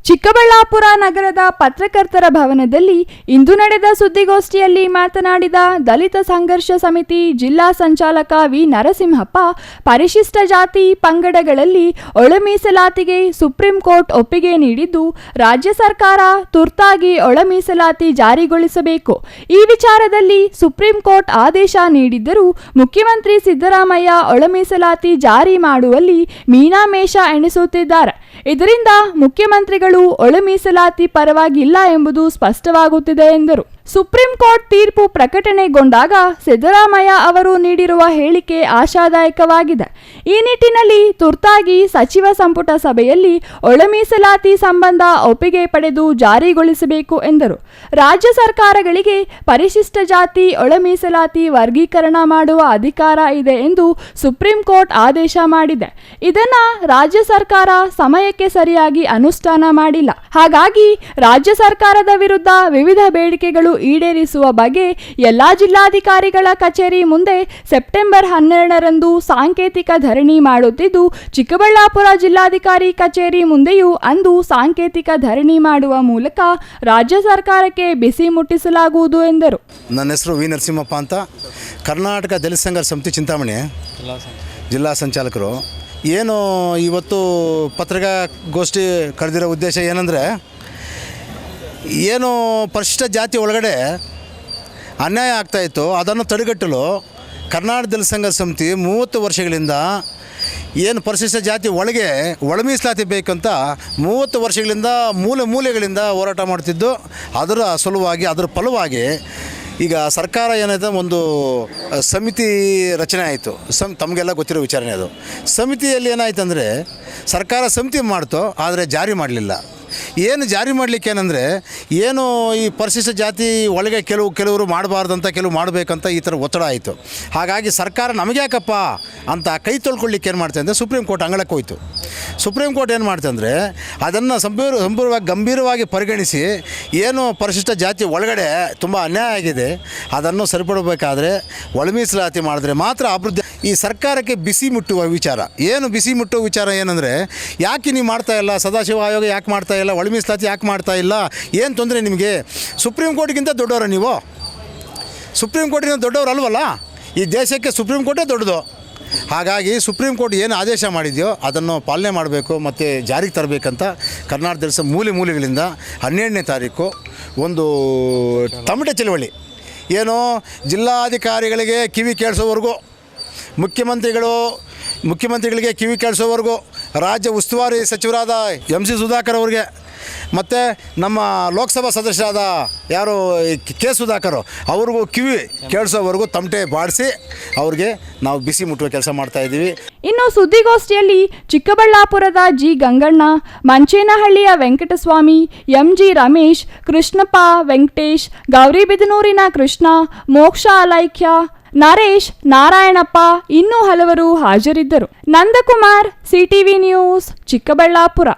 ಚಿಕ್ಕಬಳ್ಳಾಪುರ ನಗರದ ಪತ್ರಕರ್ತರ ಭವನದಲ್ಲಿ ಇಂದು ನಡೆದ ಸುದ್ದಿಗೋಷ್ಠಿಯಲ್ಲಿ ಮಾತನಾಡಿದ ದಲಿತ ಸಂಘರ್ಷ ಸಮಿತಿ ಜಿಲ್ಲಾ ಸಂಚಾಲಕ ವಿ ನರಸಿಂಹಪ್ಪ, ಪರಿಶಿಷ್ಟ ಜಾತಿ ಪಂಗಡಗಳಲ್ಲಿ ಒಳ ಮೀಸಲಾತಿಗೆ ಸುಪ್ರೀಂ ಕೋರ್ಟ್ ಒಪ್ಪಿಗೆ ನೀಡಿದ್ದು, ರಾಜ್ಯ ಸರ್ಕಾರ ತುರ್ತಾಗಿ ಒಳ ಮೀಸಲಾತಿ ಜಾರಿಗೊಳಿಸಬೇಕು. ಈ ವಿಚಾರದಲ್ಲಿ ಸುಪ್ರೀಂ ಕೋರ್ಟ್ ಆದೇಶ ನೀಡಿದ್ದರೂ ಮುಖ್ಯಮಂತ್ರಿ ಸಿದ್ದರಾಮಯ್ಯ ಒಳ ಮೀಸಲಾತಿ ಜಾರಿ ಮಾಡುವಲ್ಲಿ ಮೀನಾಮೇಷ ಎಣಿಸುತ್ತಿದ್ದಾರೆ. ಇದರಿಂದ ಮುಖ್ಯಮಂತ್ರಿಗಳು ಒಳ ಮೀಸಲಾತಿ ಪರವಾಗಿಲ್ಲ ಎಂಬುದು ಸ್ಪಷ್ಟವಾಗುತ್ತಿದೆ ಎಂದರು. ಸುಪ್ರೀಂ ಕೋರ್ಟ್ ತೀರ್ಪು ಪ್ರಕಟಣೆಗೊಂಡಾಗ ಸಿದ್ದರಾಮಯ್ಯ ಅವರು ನೀಡಿರುವ ಹೇಳಿಕೆ ಆಶಾದಾಯಕವಾಗಿದೆ. ಈ ನಿಟ್ಟಿನಲ್ಲಿ ತುರ್ತಾಗಿ ಸಚಿವ ಸಂಪುಟ ಸಭೆಯಲ್ಲಿ ಒಳ ಮೀಸಲಾತಿ ಸಂಬಂಧ ಒಪ್ಪಿಗೆ ಪಡೆದು ಜಾರಿಗೊಳಿಸಬೇಕು ಎಂದರು. ರಾಜ್ಯ ಸರ್ಕಾರಗಳಿಗೆ ಪರಿಶಿಷ್ಟ ಜಾತಿ ಒಳ ಮೀಸಲಾತಿ ವರ್ಗೀಕರಣ ಮಾಡುವ ಅಧಿಕಾರ ಇದೆ ಎಂದು ಸುಪ್ರೀಂ ಕೋರ್ಟ್ ಆದೇಶ ಮಾಡಿದೆ. ಇದನ್ನ ರಾಜ್ಯ ಸರ್ಕಾರ ಸಮಯಕ್ಕೆ ಸರಿಯಾಗಿ ಅನುಷ್ಠಾನ ಮಾಡಿಲ್ಲ. ಹಾಗಾಗಿ ರಾಜ್ಯ ಸರ್ಕಾರದ ವಿರುದ್ಧ ವಿವಿಧ ಬೇಡಿಕೆಗಳು ಈಡೇರಿಸುವ ಬಗ್ಗೆ ಎಲ್ಲಾ ಜಿಲ್ಲಾಧಿಕಾರಿಗಳ ಕಚೇರಿ ಮುಂದೆ ಸೆಪ್ಟೆಂಬರ್ 12ರಂದು ಸಾಂಕೇತಿಕ ಧರಣಿ ಮಾಡುತ್ತಿದ್ದು, ಚಿಕ್ಕಬಳ್ಳಾಪುರ ಜಿಲ್ಲಾಧಿಕಾರಿ ಕಚೇರಿ ಮುಂದೆಯೂ ಅಂದು ಸಾಂಕೇತಿಕ ಧರಣಿ ಮಾಡುವ ಮೂಲಕ ರಾಜ್ಯ ಸರ್ಕಾರಕ್ಕೆ ಬಿಸಿ ಮುಟ್ಟಿಸಲಾಗುವುದು ಎಂದರು. ನನ್ನ ಹೆಸರು ವಿ ನರಸಿಂಹಪ್ಪ ಅಂತ, ಕರ್ನಾಟಕ ದಲಿತ ಸಂಘರ್ಷ ಸಮಿತಿ ಚಿಂತಾಮಣಿ ಜಿಲ್ಲಾ ಸಂಚಾಲಕರು. ಏನು ಇವತ್ತು ಪತ್ರಿಕಾಗೋಷ್ಠಿ ಕರೆದಿರೋ ಉದ್ದೇಶ ಏನಂದರೆ, ಏನು ಪರಿಶಿಷ್ಟ ಜಾತಿ ಒಳಗಡೆ ಅನ್ಯಾಯ ಆಗ್ತಾಯಿತ್ತು ಅದನ್ನು ತಡೆಗಟ್ಟಲು ಕರ್ನಾಟಕ ದಲಿತ ಸಂಘರ್ಷ ಸಮಿತಿ 30 ವರ್ಷಗಳಿಂದ ಏನು ಪರಿಶಿಷ್ಟ ಜಾತಿ ಒಳಗೆ ಒಳ ಮೀಸಲಾತಿ ಬೇಕಂತ 30 ವರ್ಷಗಳಿಂದ ಮೂಲೆಗಳಿಂದ ಹೋರಾಟ ಮಾಡ್ತಿದ್ದು, ಅದರ ಸಲುವಾಗಿ ಅದರ ಫಲವಾಗಿ ಈಗ ಸರ್ಕಾರ ಏನಾಯ್ತು, ಒಂದು ಸಮಿತಿ ರಚನೆ ಆಯಿತು. ತಮಗೆಲ್ಲ ಗೊತ್ತಿರೋ ವಿಚಾರಣೆ ಅದು. ಸಮಿತಿಯಲ್ಲಿ ಏನಾಯ್ತು ಅಂದರೆ, ಸರ್ಕಾರ ಸಮಿತಿ ಮಾಡ್ತು, ಆದರೆ ಜಾರಿ ಮಾಡಲಿಲ್ಲ. ಏನು ಜಾರಿ ಮಾಡಲಿಕ್ಕೆ ಏನಂದರೆ, ಏನು ಈ ಪರಿಶಿಷ್ಟ ಜಾತಿ ಒಳಗೆ ಕೆಲವರು ಮಾಡಬಾರ್ದಂತ, ಕೆಲವು ಮಾಡಬೇಕಂತ ಈ ಥರ ಒತ್ತಡ ಆಯಿತು. ಹಾಗಾಗಿ ಸರ್ಕಾರ ನಮಗೆ ಯಾಕಪ್ಪ ಅಂತ ಕೈ ತೊಳ್ಕೊಳ್ಳಿಕ್ಕೆ ಏನು ಮಾಡ್ತಾ ಅಂದರೆ ಸುಪ್ರೀಂ ಕೋರ್ಟ್ ಅಂಗಳಕ್ಕೆ ಹೋಯಿತು. ಸುಪ್ರೀಂ ಕೋರ್ಟ್ ಏನು ಮಾಡ್ತಂದರೆ, ಅದನ್ನು ಗಂಭೀರವಾಗಿ ಪರಿಗಣಿಸಿ ಏನು ಪರಿಶಿಷ್ಟ ಜಾತಿ ಒಳಗಡೆ ತುಂಬ ಅನ್ಯಾಯ ಆಗಿದೆ, ಅದನ್ನು ಸರಿಪಡಬೇಕಾದ್ರೆ ಒಳ ಮೀಸಲಾತಿ ಮಾಡಿದ್ರೆ ಮಾತ್ರ ಅಭಿವೃದ್ಧಿ. ಈ ಸರ್ಕಾರಕ್ಕೆ ಬಿಸಿ ಮುಟ್ಟುವ ವಿಚಾರ ಏನಂದರೆ, ಯಾಕೆ ನೀವು ಮಾಡ್ತಾಯಿಲ್ಲ, ಸದಾಶಿವ ಆಯೋಗ ಯಾಕೆ ಮಾಡ್ತಾಯಿಲ್ಲ, ಒಳ ಮೀಸಲಾತಿ ಯಾಕೆ ಮಾಡ್ತಾ ಇಲ್ಲ, ಏನು ತೊಂದರೆ ನಿಮಗೆ? ಸುಪ್ರೀಂ ಕೋರ್ಟ್ಗಿಂತ ದೊಡ್ಡವರು ನೀವು, ಸುಪ್ರೀಂ ಕೋರ್ಟಿಗಿಂತ ದೊಡ್ಡವರು ಅಲ್ವಲ್ಲ, ಈ ದೇಶಕ್ಕೆ ಸುಪ್ರೀಂ ಕೋರ್ಟೇ ದೊಡ್ಡದು. ಹಾಗಾಗಿ ಸುಪ್ರೀಂ ಕೋರ್ಟ್ ಏನು ಆದೇಶ ಮಾಡಿದೆಯೋ ಅದನ್ನು ಪಾಲನೆ ಮಾಡಬೇಕು ಮತ್ತು ಜಾರಿಗೆ ತರಬೇಕಂತ ಕರ್ನಾಟಕ ದಲಿತ ಮೂಲೆಗಳಿಂದ 12ನೇ ತಾರೀಕು ಒಂದು ತಮಟೆ ಚಳವಳಿ, ಏನೋ ಜಿಲ್ಲಾಧಿಕಾರಿಗಳಿಗೆ ಕಿವಿ ಕೇಳಿಸೋವರೆಗೂ, ಮುಖ್ಯಮಂತ್ರಿಗಳಿಗೆ ಕಿವಿ ಕೇಳಿಸೋವರೆಗೂ, ರಾಜ್ಯ ಉಸ್ತುವಾರಿ ಸಚಿವರಾದ MC ಸುಧಾಕರ್ ಅವ್ರಿಗೆ ಮತ್ತು ನಮ್ಮ ಲೋಕಸಭಾ ಸದಸ್ಯರಾದ ಯಾರು ಕೆ ಸುಧಾಕರ್ ಅವ್ರಿಗೂ ಕಿವಿ ಕೇಳಿಸೋವರೆಗೂ ತಮಟೆ ಬಾಡಿಸಿ ಅವ್ರಿಗೆ ನಾವು ಬಿಸಿ ಮುಟ್ಟುವ ಕೆಲಸ ಮಾಡ್ತಾಯಿದ್ದೀವಿ. ಇನ್ನು ಸುದ್ದಿಗೋಷ್ಠಿಯಲ್ಲಿ ಚಿಕ್ಕಬಳ್ಳಾಪುರದ ಜಿ ಗಂಗಣ್ಣ, ಮಂಚೇನಹಳ್ಳಿಯ ವೆಂಕಟಸ್ವಾಮಿ, MG ರಮೇಶ್, ಕೃಷ್ಣಪ್ಪ ವೆಂಕಟೇಶ್, ಗೌರಿಬಿದನೂರಿನ ಕೃಷ್ಣ, ಮೋಕ್ಷ ಅಲೈಕ್ಯ, ನರೇಶ್, ನಾರಾಯಣಪ್ಪ ಇನ್ನೂ ಹಲವರು ಹಾಜರಿದ್ದರು. Nandakumar, CTV news, Chikkaballapur.